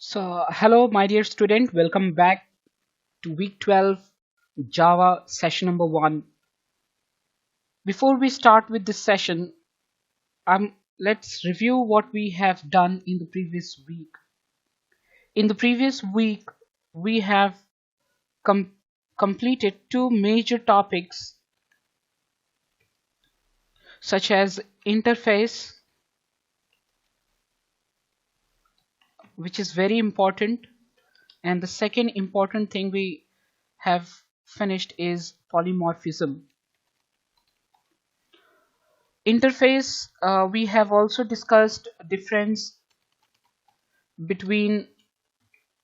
So, hello, my dear student. Welcome back to week 12, Java session number 1. Before we start with this session, let's review what we have done in the previous week. In the previous week, we have com completed two major topics such as interface, which is very important, and the second important thing we have finished is polymorphism. Interface, we have also discussed difference between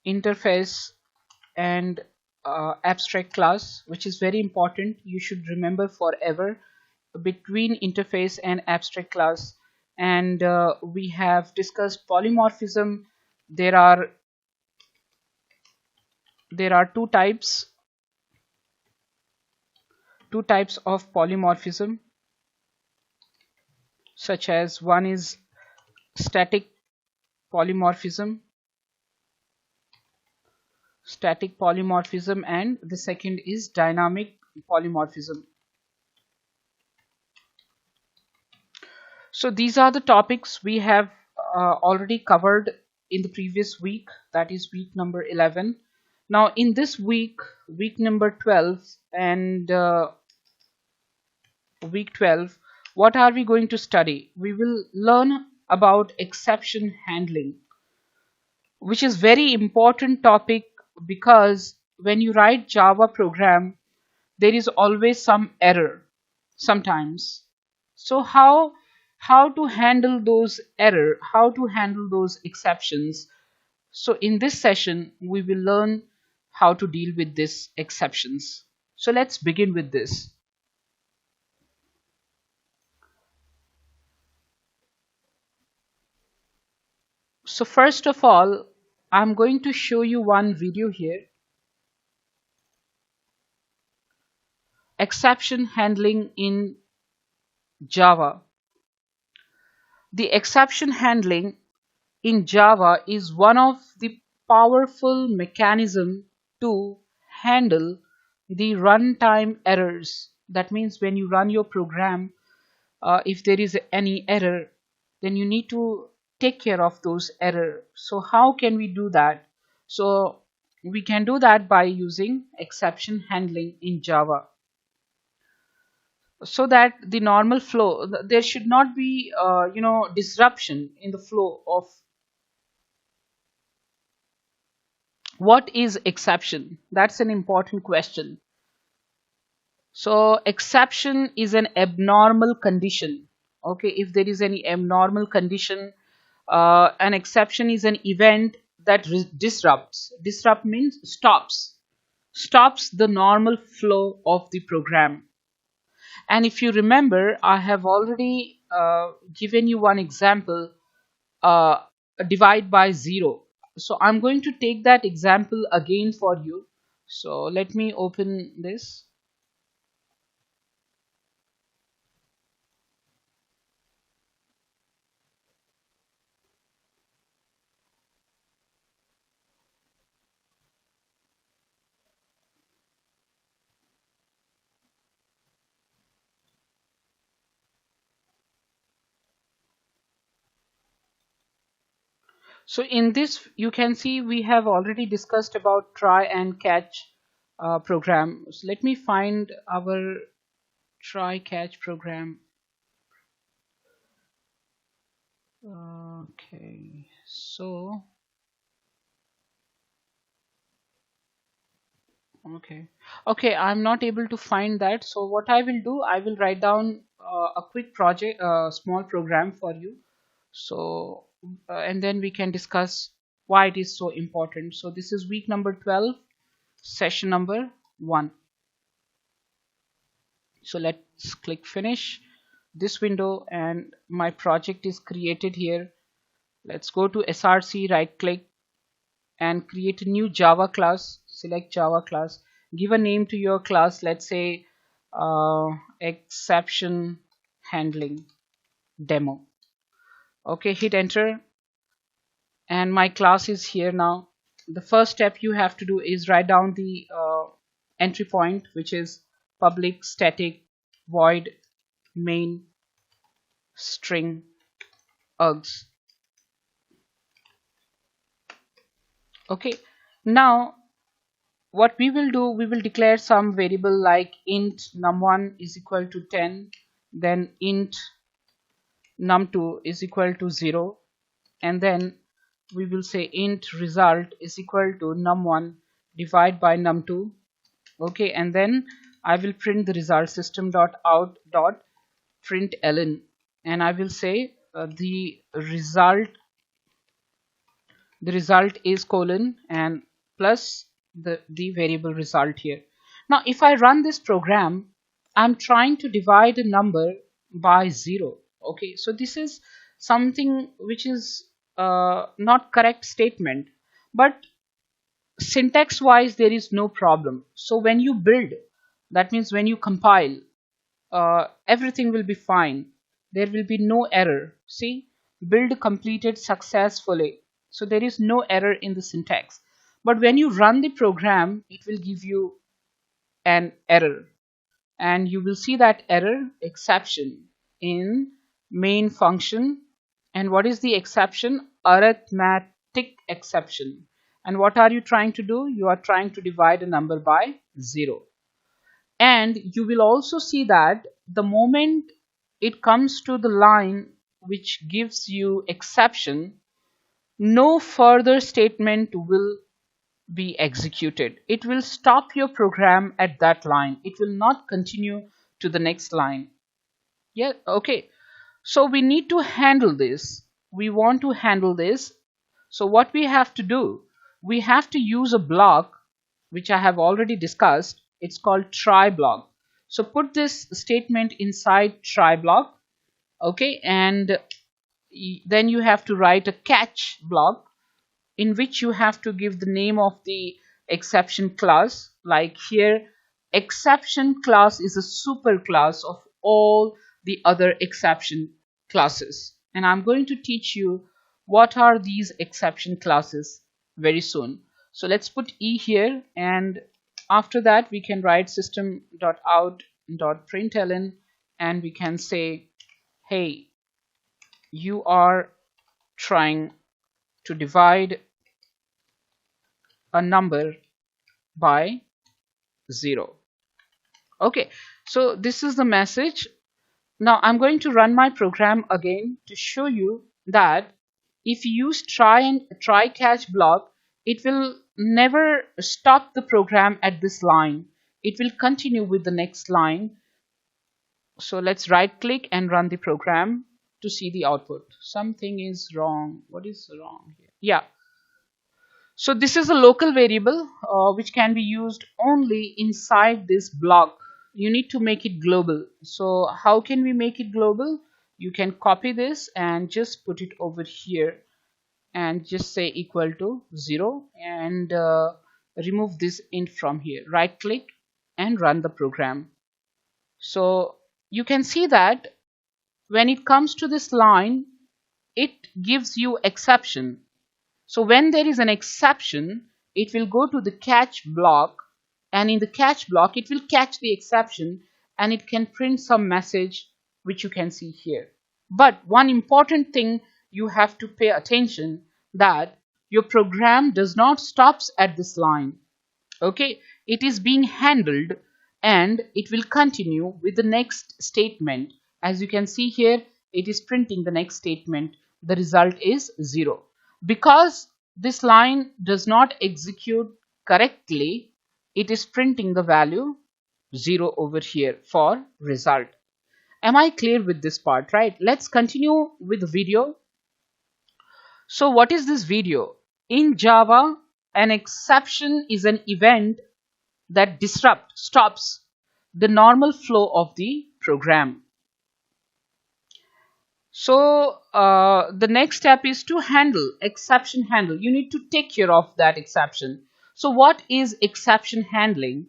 interface and abstract class, which is very important. You should remember forever between interface and abstract class. And we have discussed polymorphism. There are two types of polymorphism, such as one is static polymorphism and the second is dynamic polymorphism. So these are the topics we have already covered in the previous week, that is week number 11. Now in this week number 12 and week 12, what are we going to study? We will learn about exception handling, which is very important topic, because when you write Java program, there is always some error sometimes. So how to handle those error, how to handle those exceptions? So in this session we will learn how to deal with these exceptions. So let's begin with this. So first of all, I'm going to show you one video here. Exception handling in Java. The exception handling in Java is one of the powerful mechanism to handle the runtime errors. That means when you run your program, if there is any error, then you need to take care of those errors. So how can we do that? So we can do that by using exception handling in Java, so that the normal flow, there should not be disruption in the flow of. What is exception? That's an important question. So exception is an abnormal condition. Okay, if there is any abnormal condition, an exception is an event that disrupts. Disrupt means stops the normal flow of the program. And if you remember, I have already given you one example, uh, divide by 0. So I'm going to take that example again for you. So let me open this. So in this you can see we have already discussed about try and catch program. So let me find our try catch program. Okay, so okay, I'm not able to find that. So what I will do, I will write down a quick project, small program for you. So and then we can discuss why it is so important. So this is week number 12, session number 1. So let's click finish this window and my project is created here. Let's go to src, right click and create a new Java class. Select Java class, give a name to your class. Let's say exception handling demo. Okay, hit enter and my class is here now. The first step you have to do is write down the entry point, which is public static void main string args. Okay, now what we will do, we will declare some variable like int num1 is equal to 10, then int num2 is equal to 0, and then we will say int result is equal to num1 divided by num2. Okay, and then I will print the result system dot out dot println, and I will say the result is colon and plus the variable result here. Now if I run this program, I'm trying to divide a number by 0. Okay, so this is something which is not correct statement, but syntax wise there is no problem. So when you build, that means when you compile, everything will be fine. There will be no error. See, build completed successfully. So there is no error in the syntax. But when you run the program, it will give you an error. And you will see that error exception in main function. And what is the exception? Arithmetic exception. And what are you trying to do? You are trying to divide a number by 0. And you will also see that the moment it comes to the line which gives you exception, no further statement will be executed. It will stop your program at that line. It will not continue to the next line. Yeah, okay. So we need to handle this. We want to handle this. So what we have to do, we have to use a block which I have already discussed. It's called try block. So put this statement inside try block. Okay, and then you have to write a catch block in which you have to give the name of the exception class. Like here, exception class is a super class of all the other exception classes, and I'm going to teach you what are these exception classes very soon. So let's put E here, and after that we can write system.out.println, and we can say, hey, you are trying to divide a number by 0. Okay, so this is the message. Now I'm going to run my program again to show you that if you use try catch block, it will never stop the program at this line. It will continue with the next line. So let's right click and run the program to see the output. Something is wrong. What is wrong here? Yeah. So this is a local variable which can be used only inside this block. You need to make it global. So how can we make it global? You can copy this and just put it over here and just say equal to 0 and remove this int from here. Right click and run the program. So you can see that when it comes to this line, it gives you exception. So when there is an exception, it will go to the catch block, and in the catch block it will catch the exception and it can print some message which you can see here. But one important thing you have to pay attention, that your program does not stops at this line. Okay, it is being handled and it will continue with the next statement. As you can see here, it is printing the next statement. The result is 0. Because this line does not execute correctly, it is printing the value 0 over here for result. Am I clear with this part, right? Let's continue with the video. So what is this video? In Java, an exception is an event that stops the normal flow of the program. So the next step is to handle, exception handle. You need to take care of that exception. So what is exception handling?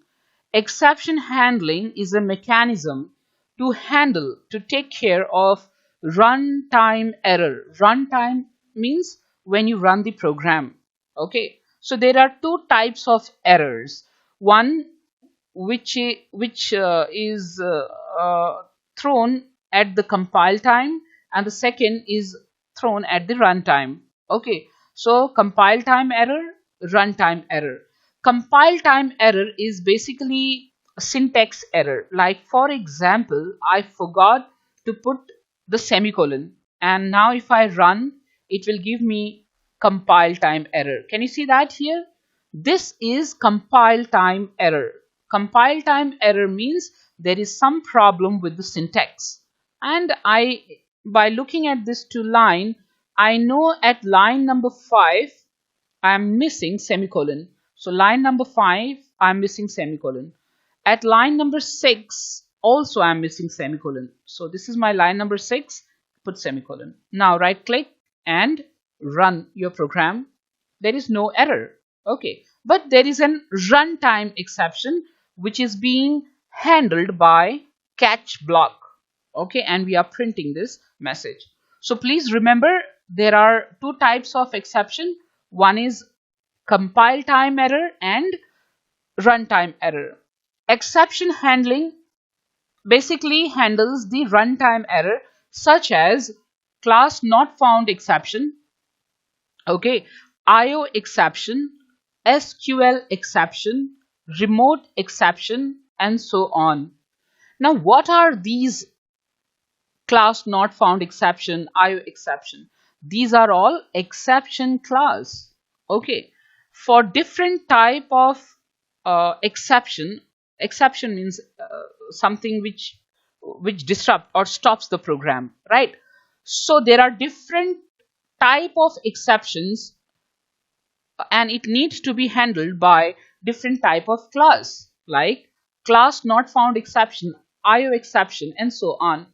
Exception handling is a mechanism to handle, to take care of runtime error. Runtime means when you run the program. Okay, so there are two types of errors. One which is thrown at the compile time, and the second is thrown at the runtime. Okay, so compile time error, runtime error. Compile time error is basically a syntax error. Like for example, I forgot to put the semicolon, and now if I run, it will give me compile time error. Can you see that here? This is compile time error. Compile time error means there is some problem with the syntax. And by looking at this two line, I know at line number 5, I am missing semicolon. So line number 5, I am missing semicolon. At line number 6, also I am missing semicolon. So this is my line number 6, put semicolon. Now right click and run your program. There is no error. Okay, but there is an runtime exception which is being handled by catch block. Okay, and we are printing this message. So please remember, there are two types of exception. One is compile time error and runtime error. Exception handling basically handles the runtime error, such as class not found exception, okay, IO exception, SQL exception, remote exception, and so on. Now, what are these class not found exception, IO exception? These are all exception class. Okay, for different type of exception. Exception means something which disrupt or stops the program, right? So there are different type of exceptions, and it needs to be handled by different type of class, like class not found exception, IO exception, and so on.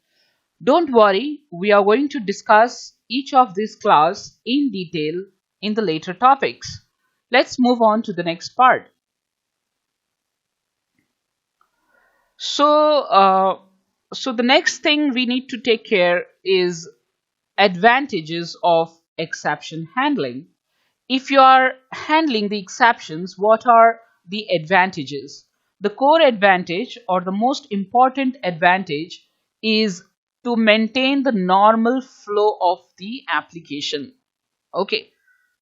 Don't worry, we are going to discuss each of these class in detail in the later topics. Let's move on to the next part. So the next thing we need to take care is advantages of exception handling. If you are handling the exceptions, what are the advantages? The core advantage, or the most important advantage, is to maintain the normal flow of the application. Okay,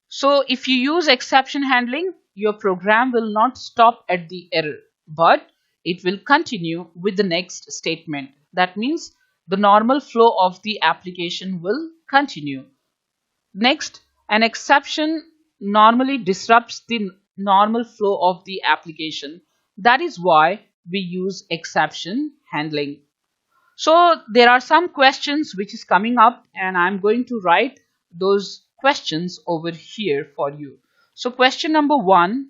so if you use exception handling, your program will not stop at the error, but it will continue with the next statement. That means the normal flow of the application will continue. Next, an exception normally disrupts the normal flow of the application. That is why we use exception handling. So there are some questions which is coming up, and I'm going to write those questions over here for you. So question number 1,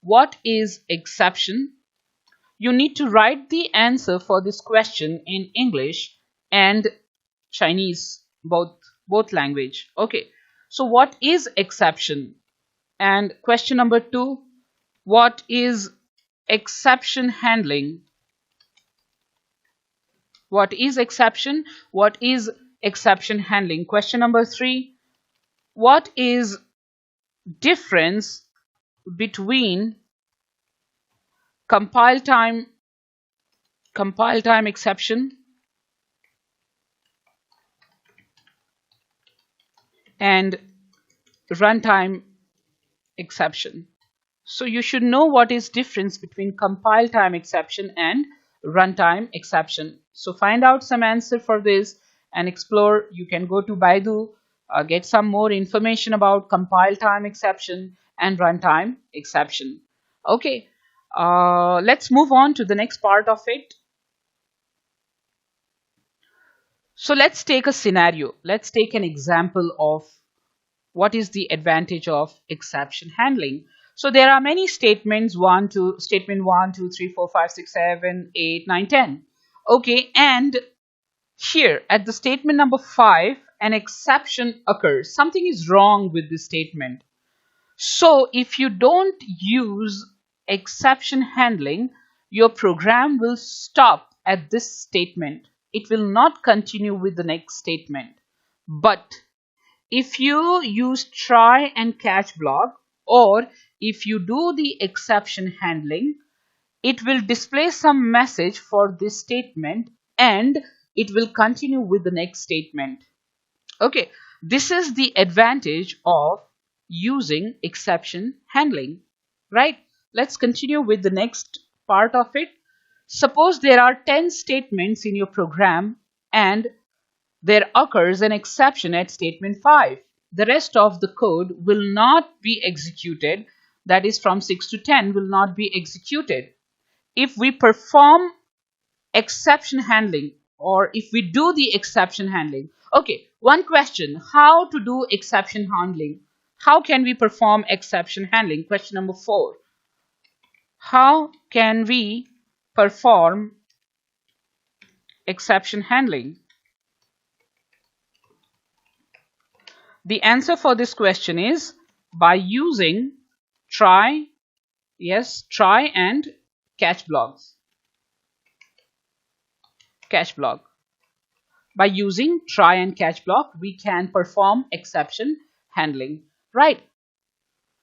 what is exception? You need to write the answer for this question in English and Chinese, both language. Okay, so what is exception? And question number 2, what is exception handling? What is exception? What is exception handling? Question number 3, what is difference between compile time exception and runtime exception? So you should know what is difference between compile time exception and runtime exception. So find out some answer for this and explore. You can go to Baidu, get some more information about compile time exception and runtime exception. Okay, let's move on to the next part of it. So let's take a scenario. Let's take an example of what is the advantage of exception handling. So there are many statements, statement 1, 2, 3, 4, 5, 6, 7, 8, 9, 10. Okay, and here at the statement number 5, an exception occurs. Something is wrong with this statement. So if you don't use exception handling, your program will stop at this statement. It will not continue with the next statement. But if you use try and catch block, or if you do the exception handling, it will display some message for this statement and it will continue with the next statement. Okay, this is the advantage of using exception handling, right? Let's continue with the next part of it. Suppose there are 10 statements in your program and there occurs an exception at statement 5. The rest of the code will not be executed, that is from 6 to 10 will not be executed. If we perform exception handling, or if we do the exception handling. Okay, one question: how to do exception handling? How can we perform exception handling? Question number 4: how can we perform exception handling? The answer for this question is by using try, yes, try and catch blocks. Catch block. By using try and catch block, we can perform exception handling, right?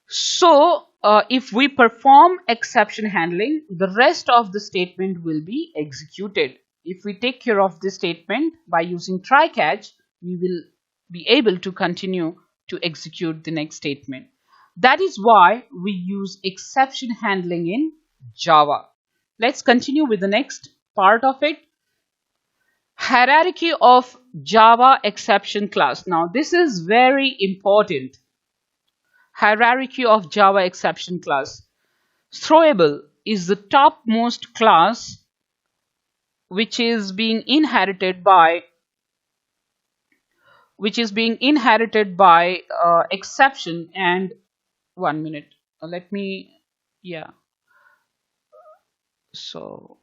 So if we perform exception handling, the rest of the statement will be executed. If we take care of this statement by using try catch, we will be able to continue to execute the next statement. That is why we use exception handling in Java. Let's continue with the next part of it. Hierarchy of Java exception class. Now this is very important. Hierarchy of Java exception class. Throwable is the topmost class which is being inherited by exception. And 1 minute, let me, yeah, so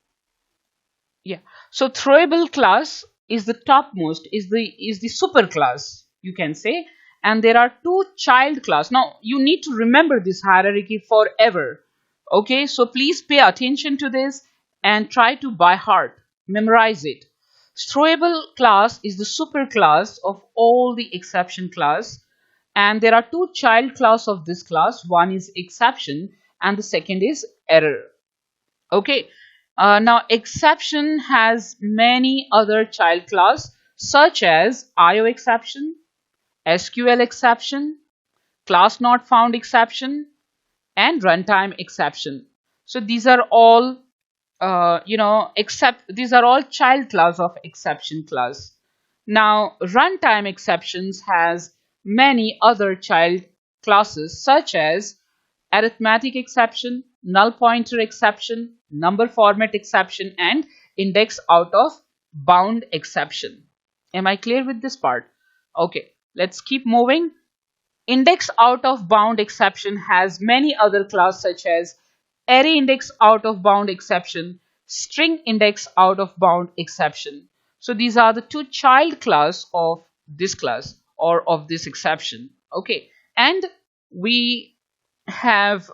yeah, so throwable class is the topmost, is the super class, you can say, and there are two child class. Now you need to remember this hierarchy forever. Okay, so please pay attention to this and try to by heart memorize it. Throwable class is the super class of all the exception class, and there are two child class of this class. One is exception and the second is error. Okay, now exception has many other child class such as IO exception, SQL exception, class not found exception, and runtime exception. So these are all these are all child class of exception class. Now runtime exceptions has many other child classes such as arithmetic exception, null pointer exception, number format exception, and index out of bound exception. Am I clear with this part? Okay, let's keep moving. Index out of bound exception has many other class such as array index out of bound exception, string index out of bound exception. So these are the two child class of this class or of this exception. Okay, and we have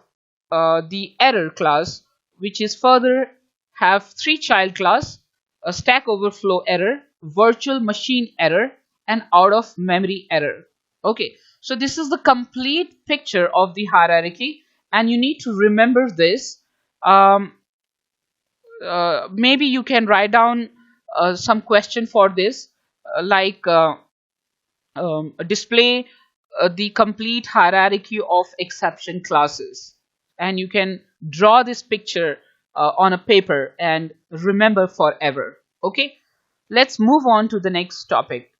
the error class, which is further have three child class: a stack overflow error, virtual machine error, and out of memory error. Okay, so this is the complete picture of the hierarchy, and you need to remember this. Maybe you can write down some question for this, display the complete hierarchy of exception classes, and you can draw this picture on a paper and remember forever. Okay, let's move on to the next topic.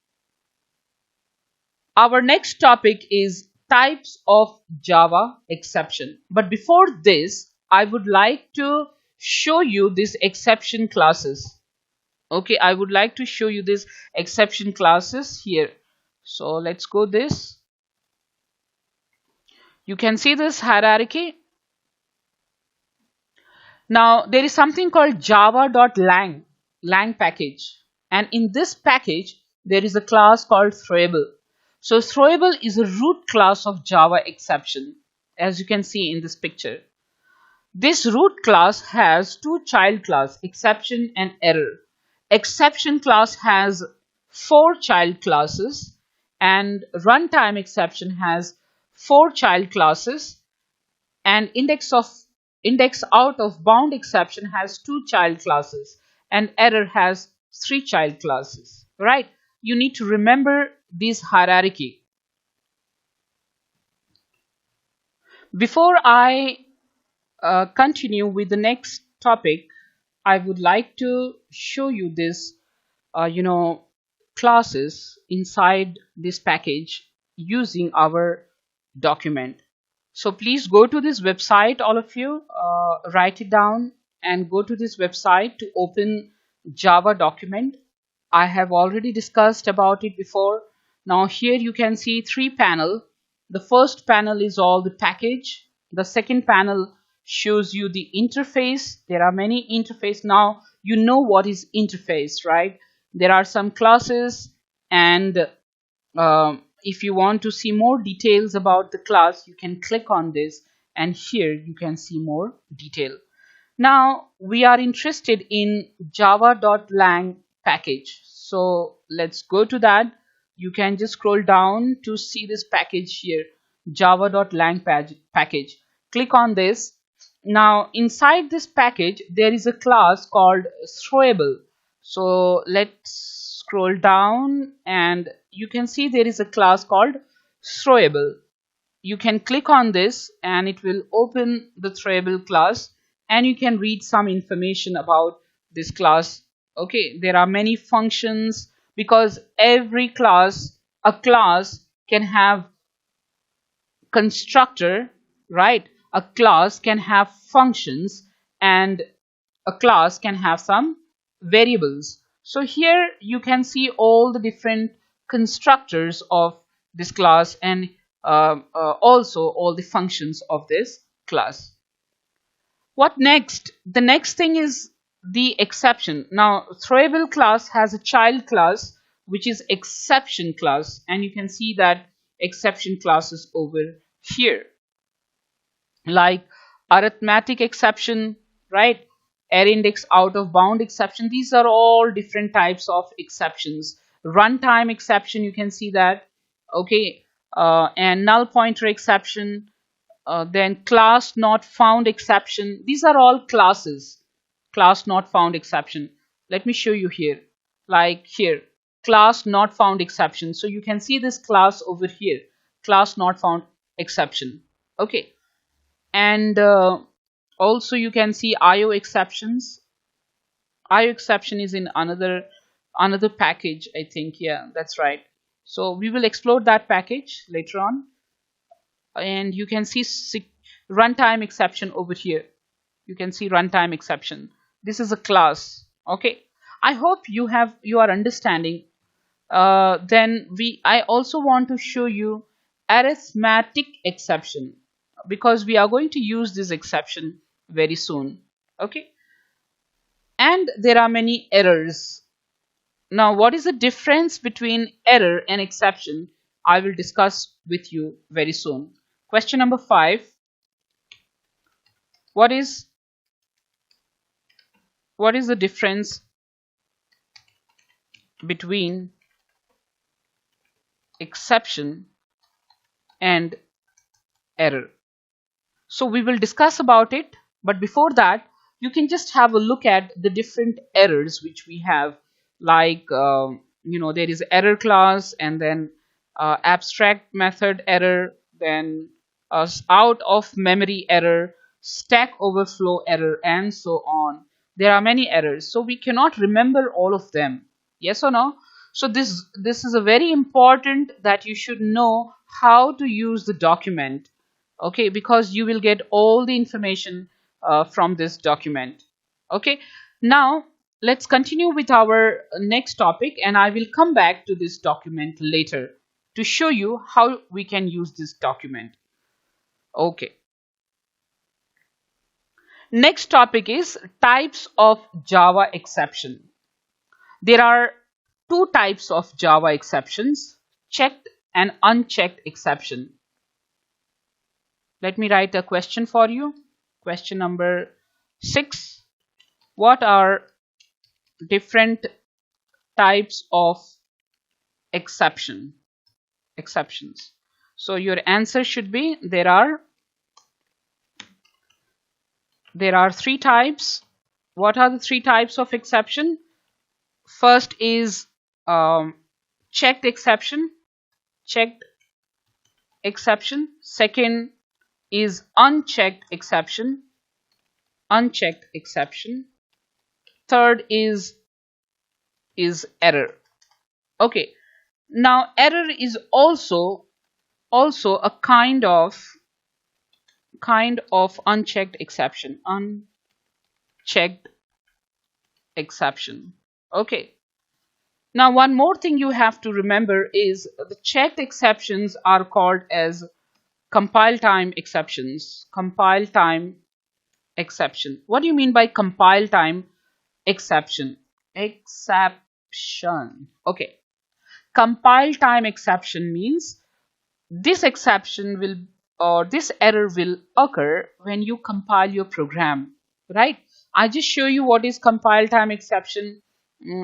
Our next topic is types of Java exception. But before this, I would like to show you these exception classes. Okay, I would like to show you these exception classes here. So let's go this. You can see this hierarchy. Now there is something called java.lang package, and in this package there is a class called throwable. So throwable is a root class of Java exception, as you can see in this picture. This root class has two child class, exception and error. Exception class has four child classes, and runtime exception has 4 child classes, and index out of bound exception has 2 child classes, and error has 3 child classes, right? You need to remember this hierarchy. Before I continue with the next topic, I would like to show you this, you know, classes inside this package using our document. So please go to this website, all of you, write it down and go to this website to open Java document. I have already discussed about it before. Now here you can see 3 panels. The first panel is all the package. The second panel shows you the interface. There are many interface. Now you know what is interface, right? There are some classes, and if you want to see more details about the class, you can click on this, and here you can see more detail. Now we are interested in java.lang package, so let's go to that. You can just scroll down to see this package here, java.lang package. Click on this. Now inside this package there is a class called throwable. So let's scroll down, and you can see there is a class called throwable. You can click on this and it will open the throwable class, and you can read some information about this class. Okay, there are many functions, because every class, a class can have constructor, right? A class can have functions, and a class can have some variables. So here you can see all the different constructors of this class, and also all the functions of this class. What next? The next thing is the exception. Now throwable class has a child class which is exception class, and you can see that exception class is over here, like arithmetic exception, right? Array index out of bound exception. These are all different types of exceptions. Runtime exception, you can see that. Okay, and null pointer exception, then class not found exception. These are all classes. Class not found exception. Let me show you here. Like here, class not found exception. So you can see this class over here, class not found exception. Okay, and also you can see IO exceptions. IO exception is in another package, I think. Yeah, that's right. So we will explore that package later on. And you can see runtime exception over here. You can see runtime exception. This is a class. Okay, I hope you are understanding. Then I also want to show you arithmetic exception, because we are going to use this exception very soon. Okay, and there are many errors. Now what is the difference between error and exception? I will discuss with you very soon. Question number 5. What is the difference between exception and error? So we will discuss about it, but before that you can just have a look at the different errors which we have, like there is error class, and then abstract method error, then out of memory error, stack overflow error, and so on. There are many errors, so we cannot remember all of them. Yes or no? So this is a very important that you should know how to use the document. Okay, because you will get all the information from this document. Okay, now let's continue with our next topic, and I will come back to this document later to show you how we can use this document. Okay, next topic is types of Java exception. There are 2 types of Java exceptions: checked and unchecked exception. Let me write a question for you. Question number 6. What are different types of exception? exceptions. So your answer should be there are three types. What are the three types of exception? First is um, checked exception. Checked exception. Second is unchecked exception. Unchecked exception. Third is error. Okay. Now error is also a kind of unchecked exception. Unchecked exception. Okay. Now one more thing you have to remember is the checked exceptions are called as compile time exceptions. Compile time exception. What do you mean by compile time exception? Exception. Okay. Compile time exception means this exception will or this error will occur when you compile your program, right? I just show you what is compile time exception.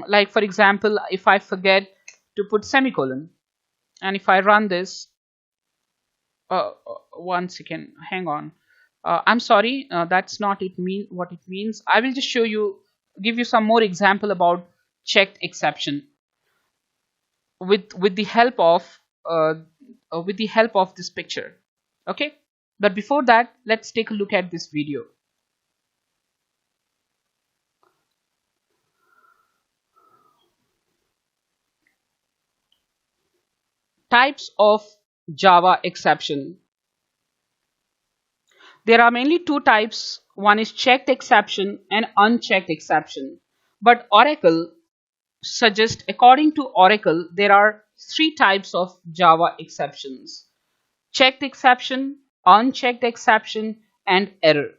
Like for example, if I forget to put semicolon and if I run this, 1 second, hang on. I'm sorry, that's not it mean what it means. I will just show you, give you some more example about checked exception with the help of uh, this picture. Okay, but before that, let's take a look at this video. Types of Java exception. There are mainly two types. One is checked exception and unchecked exception. But according to Oracle, there are three types of Java exceptions: checked exception, unchecked exception, and error.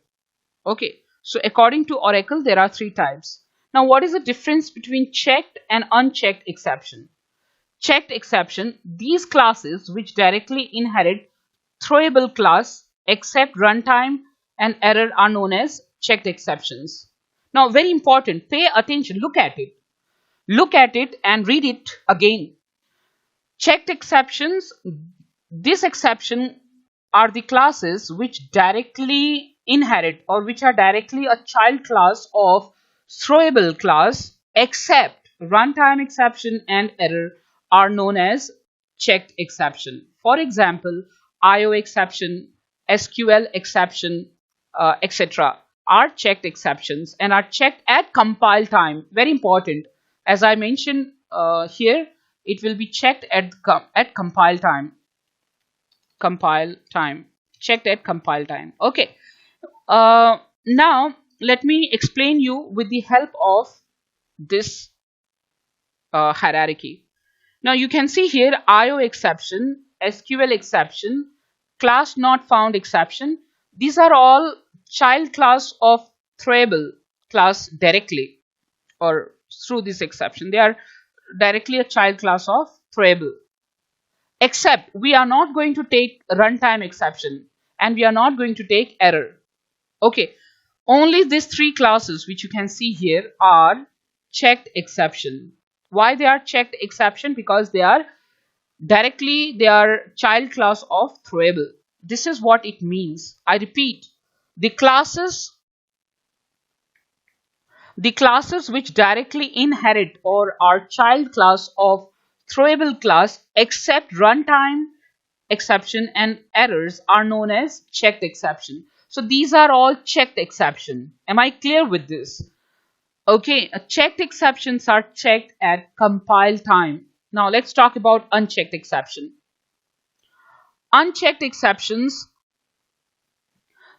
Okay, so according to Oracle, there are three types. Now, what is the difference between checked and unchecked exception? Checked exception, these classes which directly inherit throwable class except runtime and error are known as checked exceptions. Now, very important, pay attention, look at it. Look at it and read it again. Checked exceptions, this exception are the classes which directly inherit or which are directly a child class of throwable class except runtime exception and error are known as checked exception. For example, IO exception, SQL exception, etc. are checked exceptions and are checked at compile time. Very important. As I mentioned here, it will be checked at compile time. Compile time. Checked at compile time. Okay. Now let me explain you with the help of this hierarchy. Now you can see here IO exception, SQL exception, class not found exception. These are all child class of throwable class directly or through this exception. They are directly a child class of throwable. Except we are not going to take runtime exception and we are not going to take error. Okay, only these three classes which you can see here are checked exception. Why they are checked exception? Because they are child class of throwable. This is what it means. I repeat, the classes which directly inherit or are child class of throwable class except runtime exception and errors are known as checked exception. So these are all checked exception. Am I clear with this? Okay, checked exceptions are checked at compile time. Now let's talk about unchecked exception. Unchecked exceptions,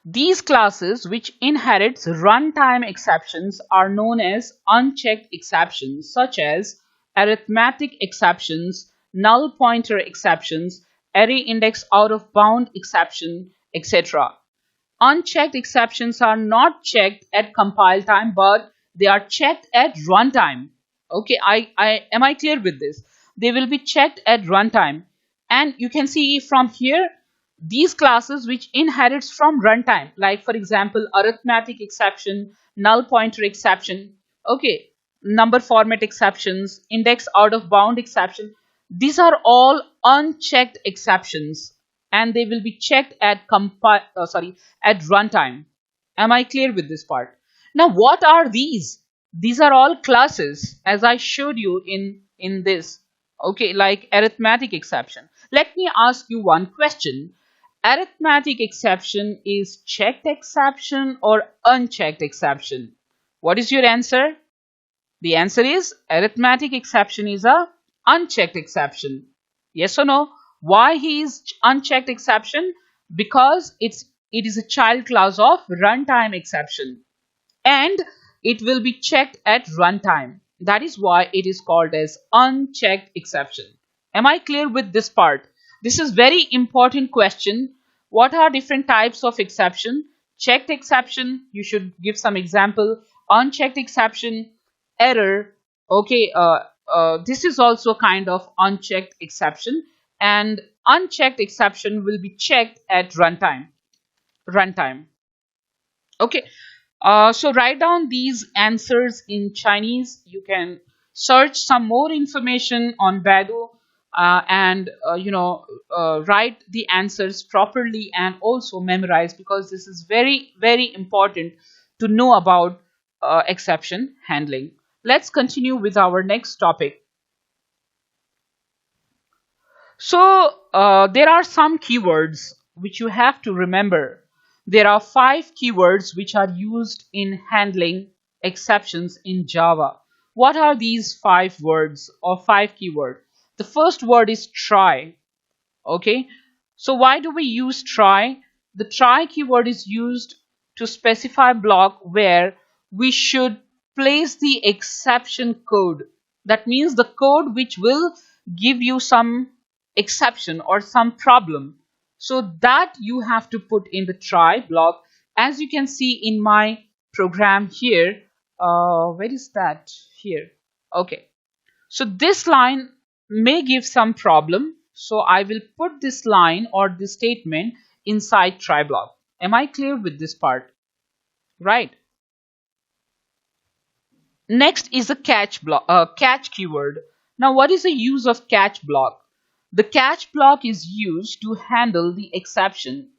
these classes which inherits runtime exceptions are known as unchecked exceptions, such as arithmetic exceptions, null pointer exceptions, array index out of bound exception, etc. Unchecked exceptions are not checked at compile time, but they are checked at runtime. Okay, am I clear with this? They will be checked at runtime, and you can see from here these classes which inherits from runtime, like for example arithmetic exception, null pointer exception, okay, number format exceptions, index out of bound exception. These are all unchecked exceptions, and they will be checked at at runtime. Am I clear with this part? Now, what are these? These are all classes, as I showed you in this. Okay, like arithmetic exception. Let me ask you one question. Arithmetic exception is checked exception or unchecked exception? What is your answer? The answer is arithmetic exception is a unchecked exception. Yes or no? Why he is unchecked exception? Because it is a child class of runtime exception, and it will be checked at runtime. That is why it is called as unchecked exception. Am I clear with this part? This is very important question. What are different types of exception? Checked exception, you should give some example. Unchecked exception, error. Okay, this is also kind of unchecked exception, and unchecked exception will be checked at runtime. Runtime. Okay, so write down these answers in Chinese. You can search some more information on Baidu, and write the answers properly and also memorize, because this is very, very important to know about exception handling. Let's continue with our next topic. So there are some keywords which you have to remember. There are 5 keywords which are used in handling exceptions in Java. What are these 5 words or 5 keywords? The first word is try. Okay, so why do we use try? The try keyword is used to specify block where we should place the exception code. That means the code which will give you some exception or some problem, so that you have to put in the try block. As you can see in my program here, where is that? Here. Okay, so this line may give some problem, so I will put this line or this statement inside try block. Am I clear with this part? Right. Next is a catch block, catch keyword. Now, what is the use of catch block? The catch block is used to handle the exception.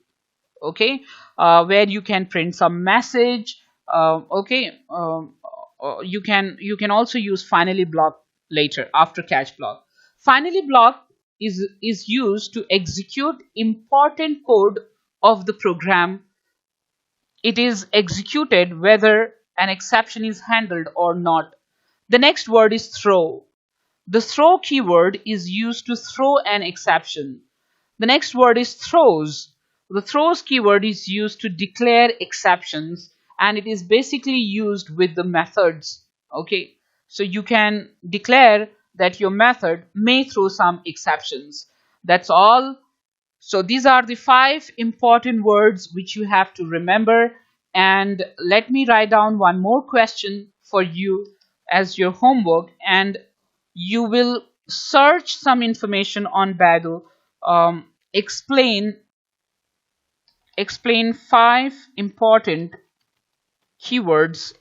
Okay, where you can print some message. Okay, you can also use finally block later after catch block. Finally block is used to execute important code of the program. It is executed whether an exception is handled or not. The next word is throw. The throw keyword is used to throw an exception. The next word is throws. The throws keyword is used to declare exceptions, and it is basically used with the methods. Okay, so you can declare that your method may throw some exceptions. That's all. So these are the 5 important words which you have to remember. And let me write down one more question for you as your homework, and you will search some information on Baidu. Explain 5 important keywords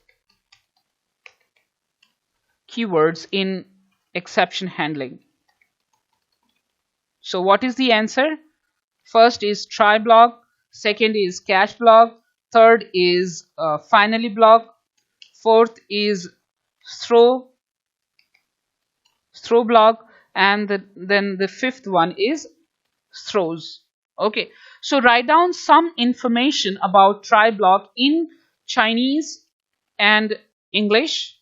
in exception handling. So what is the answer? First is try block, second is catch block, third is finally block, fourth is throw block, and then the fifth one is throws. Okay, so write down some information about try block in Chinese and English.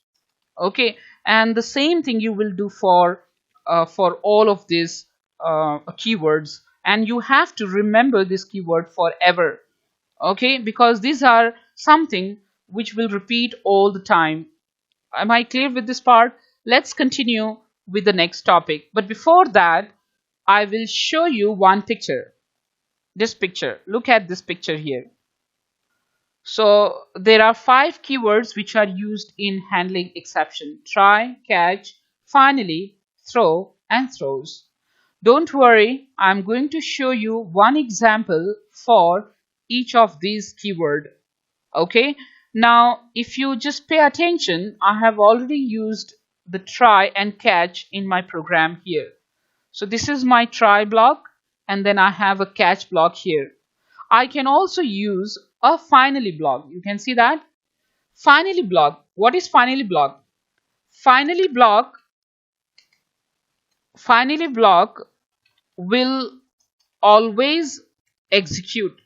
Okay, and the same thing you will do for all of these keywords, and you have to remember this keyword forever. Okay, because these are something which will repeat all the time. Am I clear with this part? Let's continue with the next topic, but before that I will show you one picture. This picture, look at this picture here. So there are 5 keywords which are used in handling exception: try, catch, finally, throw, and throws. Don't worry, I'm going to show you one example for each of these keywords. Okay, now if you just pay attention, I have already used the try and catch in my program here. So this is my try block, and then I have a catch block here. I can also use a finally block. You can see that. Finally block. What is finally block? Finally block, finally block will always execute.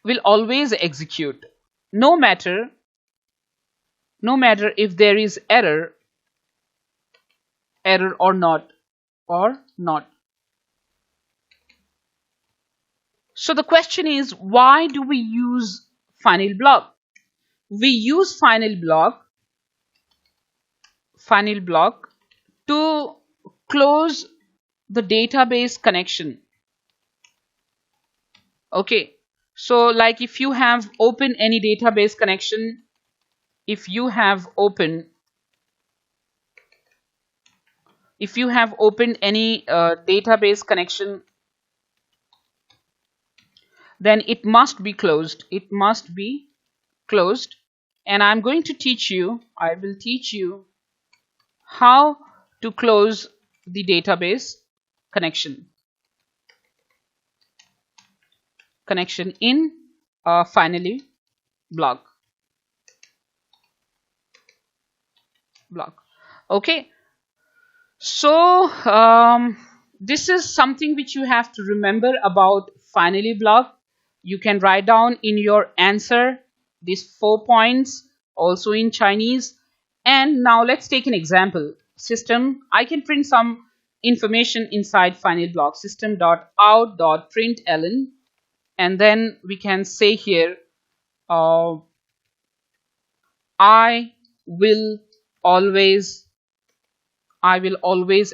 Will always execute. No matter no matter if there is error or not. So the question is, why do we use final block? We use final block to close the database connection. Okay, so like if you have open any database connection, if you have opened any database connection, then it must be closed. It must be closed. And I'm going to teach you, I will teach you how to close the database connection in finally block. Okay, so this is something which you have to remember about finally block. You can write down in your answer these 4 points also in Chinese. And now let's take an example. System, I can print some information inside final block, system.out.println, and then we can say here I will always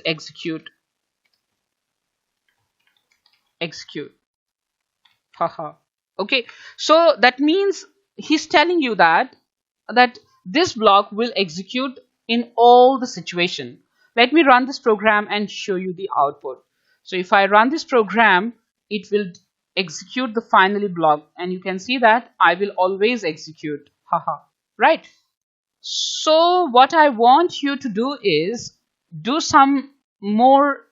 execute. Haha. Okay, so that means he's telling you that this block will execute in all the situation. Let me run this program and show you the output. So if I run this program, it will execute the finally block, and you can see that I will always execute. Haha. Right? So what I want you to do is do some more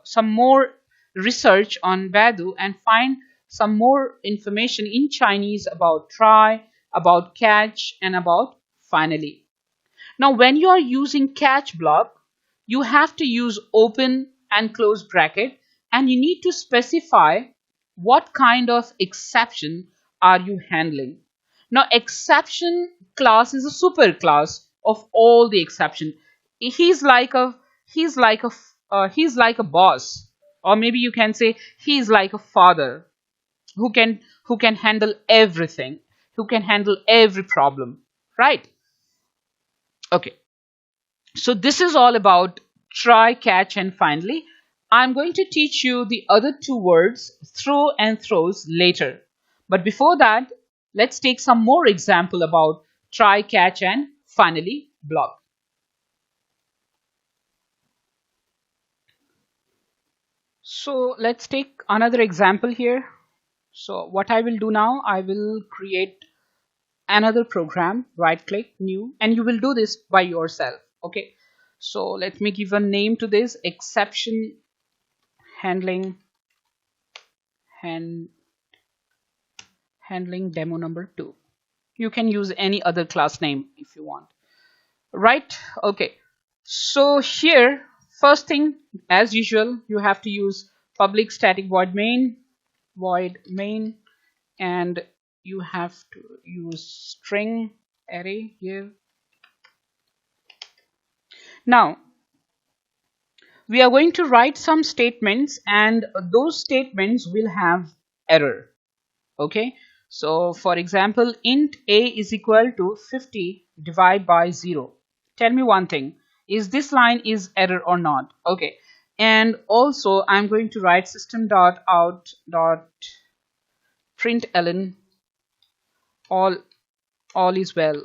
some more research on Baidu and find some more information in Chinese about try, about catch, and about finally. Now when you are using catch block, you have to use open and close bracket, and you need to specify what kind of exception are you handling. Now exception class is a super class of all the exception. He's like a he's like a boss, or maybe you can say he's like a father who can handle everything, who can handle every problem, right? Okay, so this is all about try, catch, and finally. I'm going to teach you the other two words, throw and throws, later. But before that, let's take some more example about try, catch, and finally block. So let's take another example here. So what I will do now, I will create another program, right click, new, and you will do this by yourself. Okay, so let me give a name to this, exception handling handling demo number 2. You can use any other class name if you want, right? Okay, so here first thing, as usual, you have to use public static void main, and you have to use string array here. Now we are going to write some statements, and those statements will have error. Okay, so for example, int a is equal to 50 divided by 0. Tell me one thing, is this line is error or not? Okay, and also I'm going to write system.out.println all is well.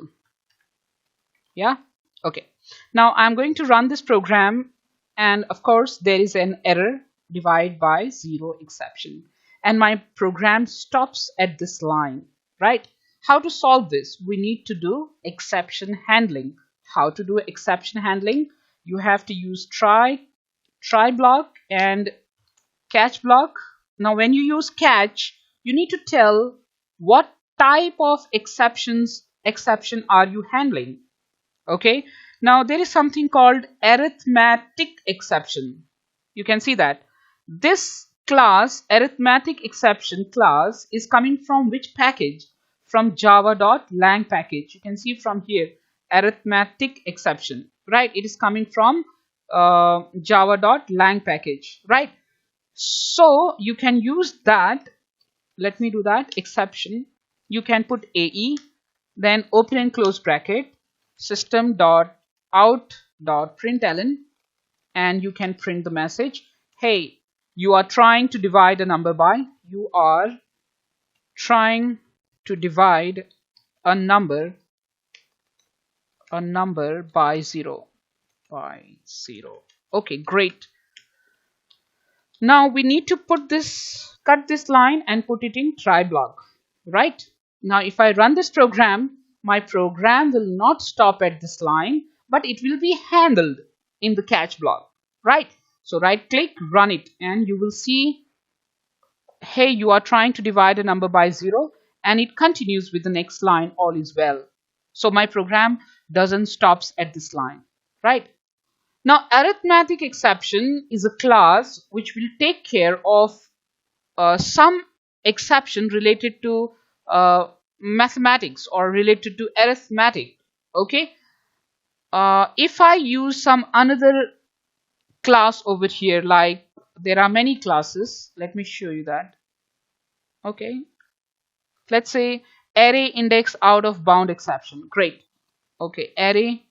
Yeah, okay, now I'm going to run this program, and of course there is an error, divide by 0 exception, and my program stops at this line, right? how to solve this? We need to do exception handling. How to do exception handling? You have to use try block and catch block. Now when you use catch, you need to tell what type of exception are you handling. Okay, now there is something called arithmetic exception. You can see that this class, arithmetic exception class, is coming from which package? From java.lang package. You can see from here, arithmetic exception, right? It is coming from java.lang package, right? So you can use that. Let me do that. Exception, you can put AE, then open and close bracket, system.out.println, and you can print the message, hey, you are trying to divide a number by, you are trying to divide a number by 0. Okay, great. Now we need to cut this line and put it in try block, right? Now if I run this program, my program will not stop at this line, but it will be handled in the catch block, right? So right click, run it, and you will see, hey, you are trying to divide a number by 0, and it continues with the next line, all is well. So my program doesn't stops at this line, right? Now, arithmetic exception is a class which will take care of some exception related to mathematics or related to arithmetic. Okay. If I use some another class over here, like there are many classes, let me show you that. Okay. Let's say array index out of bound exception. Great. Okay. Array.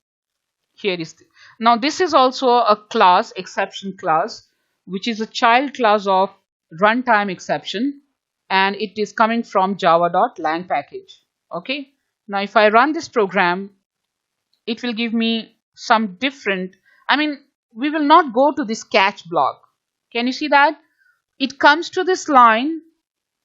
Here is now this is also a class, exception class, which is a child class of runtime exception, and it is coming from java.lang package. Okay, now if I run this program, it will give me some different, we will not go to this catch block. Can you see that? It comes to this line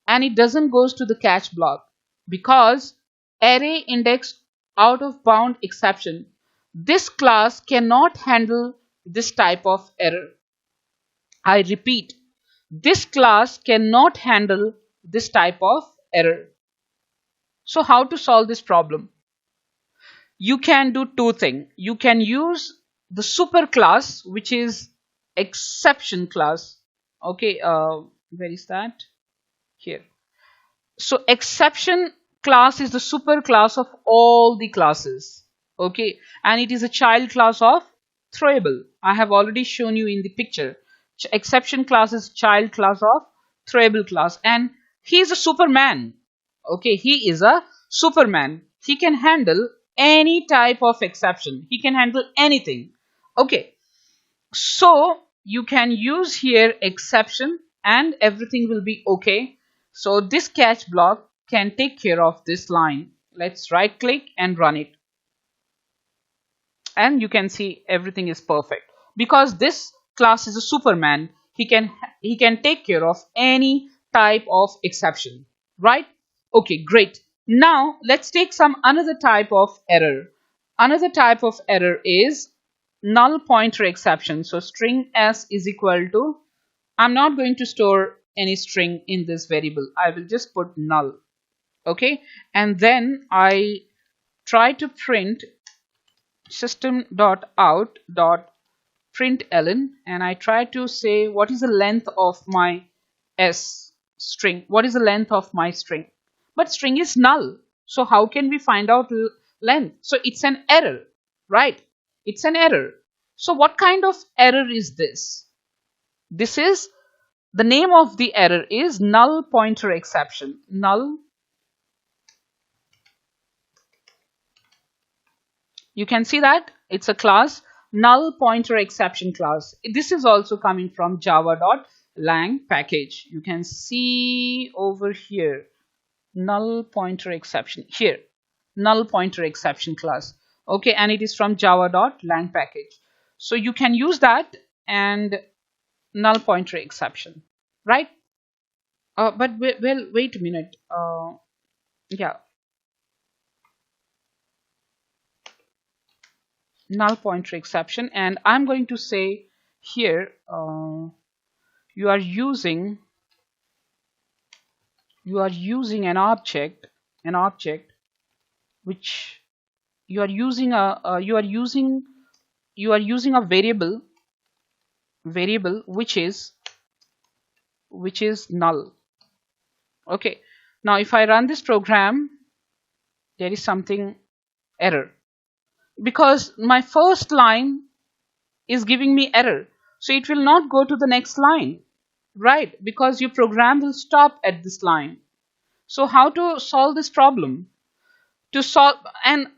and it doesn't goes to the catch block because array index out of bound exception, this class cannot handle this type of error. I repeat, this class cannot handle this type of error. So how to solve this problem? You can do two things. You can use the super class, which is exception class. Okay, where is that? Here. So exception class is the super class of all the classes. Okay, and it is a child class of throwable. I have already shown you in the picture. Exception class is child class of throwable class, and he is a superman. Okay, he is a superman. He can handle any type of exception. He can handle anything. Okay, so you can use here exception and everything will be okay. So this catch block can take care of this line. Let's right click and run it. And you can see everything is perfect because this class is a superman. He can take care of any type of exception, right? Okay, great. Now let's take some another type of error. Another type of error is null pointer exception. So string s is equal to, I'm not going to store any string in this variable. I will just put null. Okay, and then I try to print system.out.println, and I try to say what is the length of my s string, what is the length of my string, but string is null, so how can we find out length? So it's an error, right? It's an error. So what kind of error is this? This is, the name of the error is null pointer exception. Null, you can see that it's a class, null pointer exception class. This is also coming from java.lang package. You can see over here, null pointer exception here, null pointer exception class. Okay, and it is from java.lang package. So you can use that and null pointer exception, right? But well, wait a minute. Yeah. null pointer exception, and I'm going to say here you are using an object which you are using a you are using a variable which is null. Okay, now if I run this program, there is something error because my first line is giving me error, so it will not go to the next line, right? Because your program will stop at this line. So how to solve this problem? To solve, and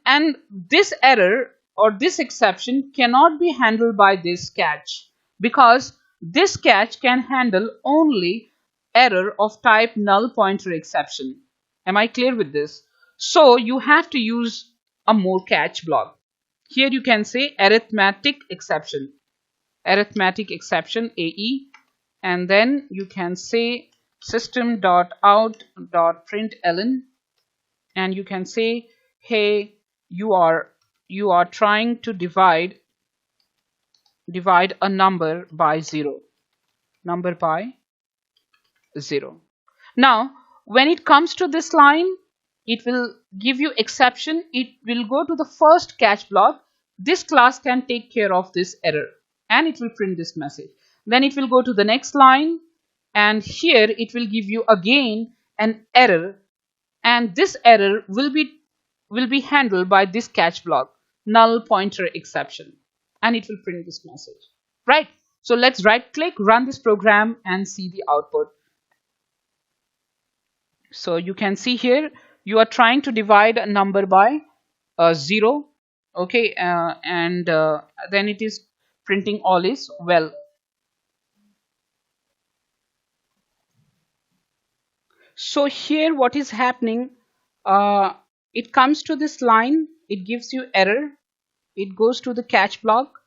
this error or this exception cannot be handled by this catch, because this catch can handle only error of type null pointer exception. Am I clear with this? So you have to use a more catch block. Here you can say arithmetic exception AE, and then you can say system.out.println, and you can say, hey, you are trying to divide a number by 0. Now when it comes to this line, it will give you exception. It will go to the first catch block. This class can take care of this error and it will print this message. Then it will go to the next line, and here it will give you again an error, and this error will be handled by this catch block, null pointer exception, and it will print this message, right? So let's right click, run this program, and see the output. So you can see here you are trying to divide a number by 0. Okay, and then it is printing all is well. So here what is happening, it comes to this line, it gives you error, it goes to the catch block,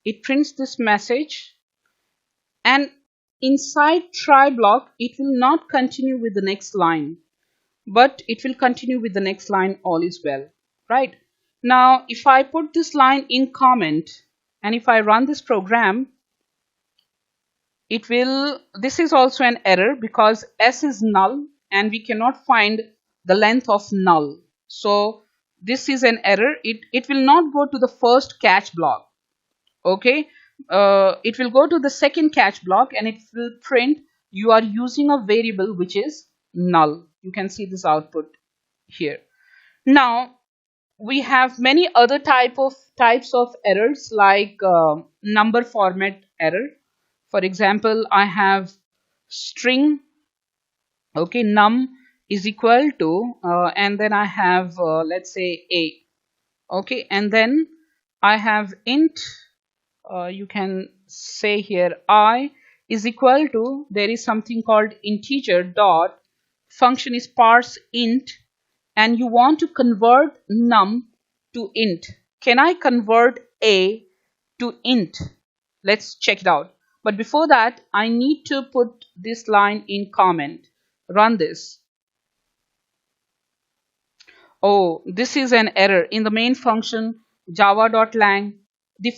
it prints this message, and inside try block it will not continue with the next line, but it will continue with the next line, all is well, right? Now if I put this line in comment and if I run this program, it will, this is also an error because s is null and we cannot find the length of null. So this is an error. It will not go to the first catch block. Okay, it will go to the second catch block and it will print you are using a variable which is null. You can see this output here. Now we have many other types of errors like number format error. For example, I have string, okay, num is equal to and then I have let's say a, okay, and then I have int, you can say here I is equal to, there is something called integer dot function is parse int, and you want to convert num to int. Can I convert a to int? Let's check it out. But before that, I need to put this line in comment. Run this. Oh, this is an error in the main function java.lang. The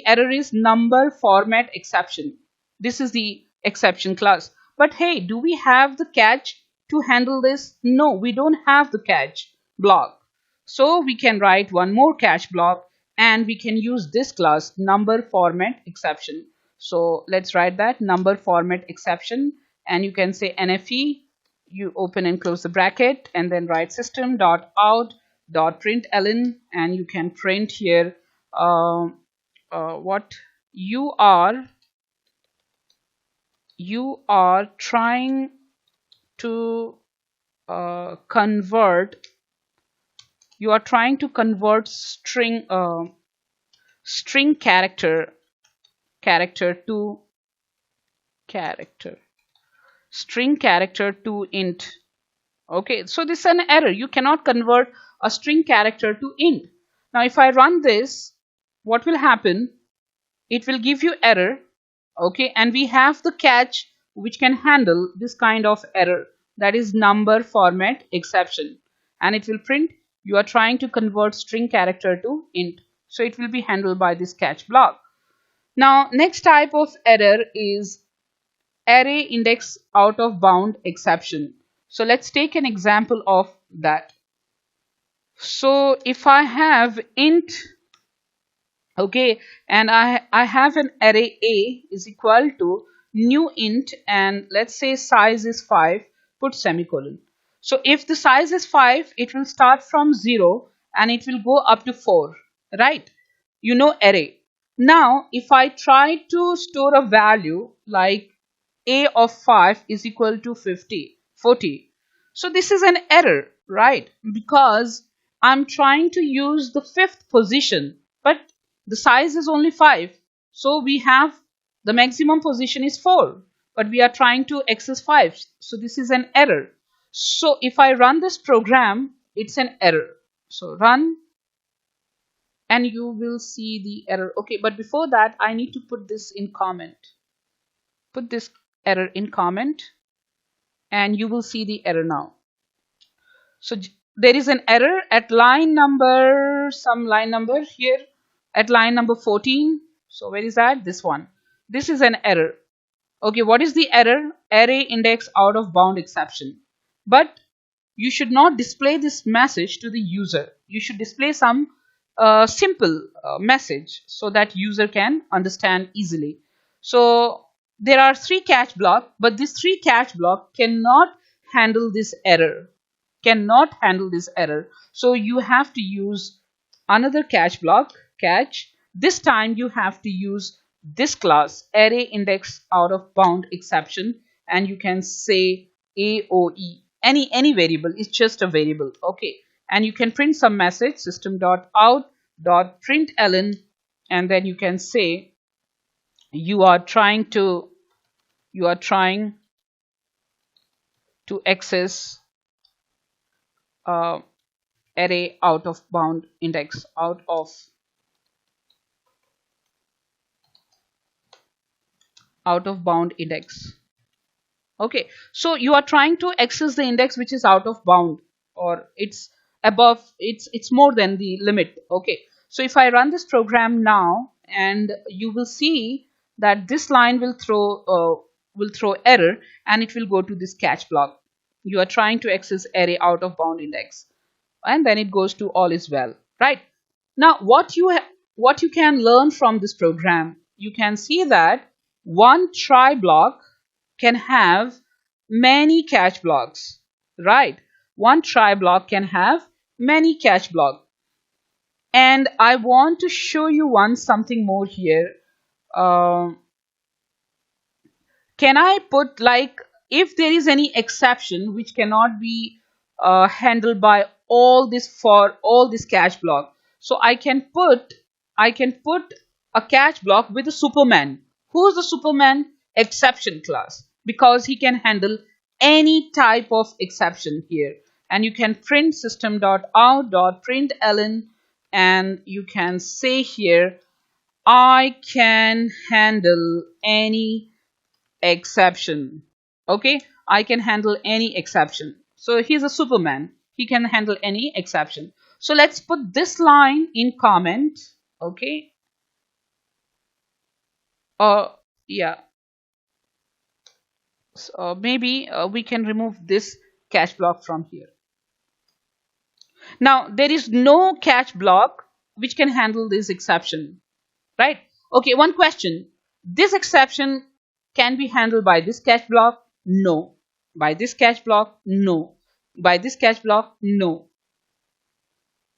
error is number format exception. This is the exception class. But hey, do we have the catch to handle this? No, we don't have the catch block. So we can write one more catch block and we can use this class number format exception. So let's write that number format exception, and you can say NFE, you open and close the bracket and then write system.out.println, and you can print here what you are trying to convert string character to int. Okay, so this is an error. You cannot convert a string character to int. Now if I run this, what will happen? It will give you error. Okay, and we have the catch which can handle this kind of error, that is number format exception, and it will print you are trying to convert string character to int. So it will be handled by this catch block. Now, next type of error is array index out of bound exception. So let's take an example of that. So if I have int, okay, and I have an array a is equal to new int, and let's say size is 5, put semicolon. So if the size is 5, it will start from 0 and it will go up to 4, right? You know array. Now if I try to store a value like a of 5 is equal to 40, so this is an error, right? Because I'm trying to use the fifth position, but the size is only 5. So we have the maximum position is 4, but we are trying to access 5. So this is an error. So if I run this program, it's an error. So run and you will see the error. Okay, but before that, I need to put this in comment. Put this error in comment and you will see the error now. So there is an error at line number, some line number here, at line number 14. So where is that? This one. This is an error. Okay, what is the error? Array index out of bound exception. But you should not display this message to the user. You should display some simple message so that user can understand easily. So there are 3 catch block, but this 3 catch block cannot handle this error. So you have to use another catch block, catch. This time you have to use this class, array index out of bound exception, and you can say AOE. Any variable, it's just a variable. Okay, and you can print some message, system.out.println, and then you can say you are trying to access array out of bound index out of bound index. Okay, so you are trying to access the index which is out of bound, or it's above, it's more than the limit. Okay, so if I run this program now, and you will see that this line will throw error, and it will go to this catch block. You are trying to access array out of bound index, and then it goes to all is well, right? Now what you can learn from this program, you can see that one try block can have many catch blocks, right? One try block can have many catch blocks. And I want to show you something more here. Can I put, like, if there is any exception which cannot be handled by all this catch block, so I can put a catch block with a Superman. Who's the Superman? Exception class, because he can handle any type of exception here. And you can print system.out.println, and you can say here, I can handle any exception. Okay, I can handle any exception. So he's a Superman, he can handle any exception. So let's put this line in comment. Okay, yeah, so maybe we can remove this catch block from here. Now there is no catch block which can handle this exception, right? Okay, one question: this exception can be handled by this catch block? No. By this catch block? No. By this catch block? No.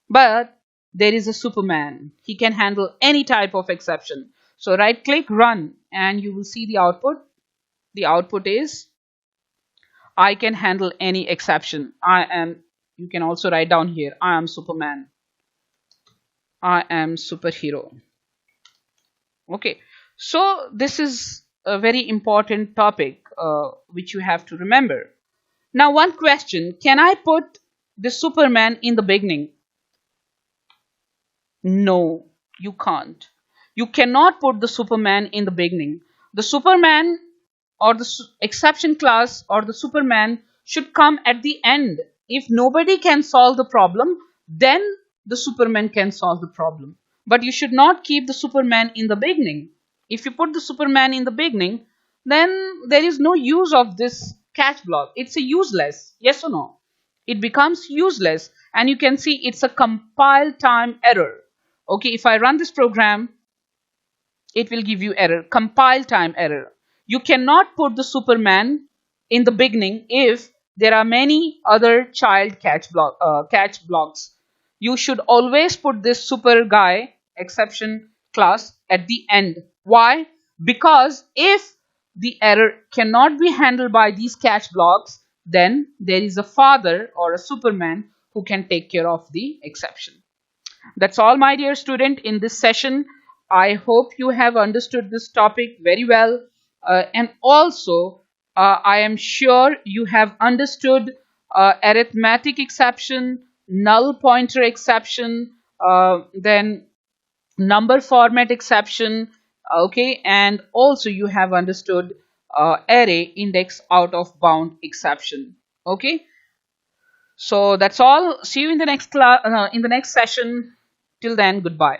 But there is a Superman. He can handle any type of exception. So right click, run, and you will see the output. The output is, I can handle any exception. You can also write down here, I am Superman. I am superhero. Okay, so this is a very important topic which you have to remember. Now one question, can I put the Superman in the beginning? No, you can't. You cannot put the Superman in the beginning. The Superman or the exception class or the Superman should come at the end. If nobody can solve the problem, then the Superman can solve the problem. but you should not keep the Superman in the beginning. If you put the Superman in the beginning, then there is no use of this catch block. It's a useless. Yes or no? It becomes useless, and you can see it's a compile time error. Okay, if I run this program, it will give you error, compile time error. You cannot put the Superman in the beginning if there are many other child catch blocks. You should always put this super guy exception class at the end. Why? Because if the error cannot be handled by these catch blocks, then there is a father or a Superman who can take care of the exception. That's all, my dear student, in this session. I hope you have understood this topic very well. And also, I am sure you have understood arithmetic exception, null pointer exception, then number format exception, okay, and also you have understood array index out of bound exception. Okay, so that's all. See you in the next in the next session. Till then, goodbye.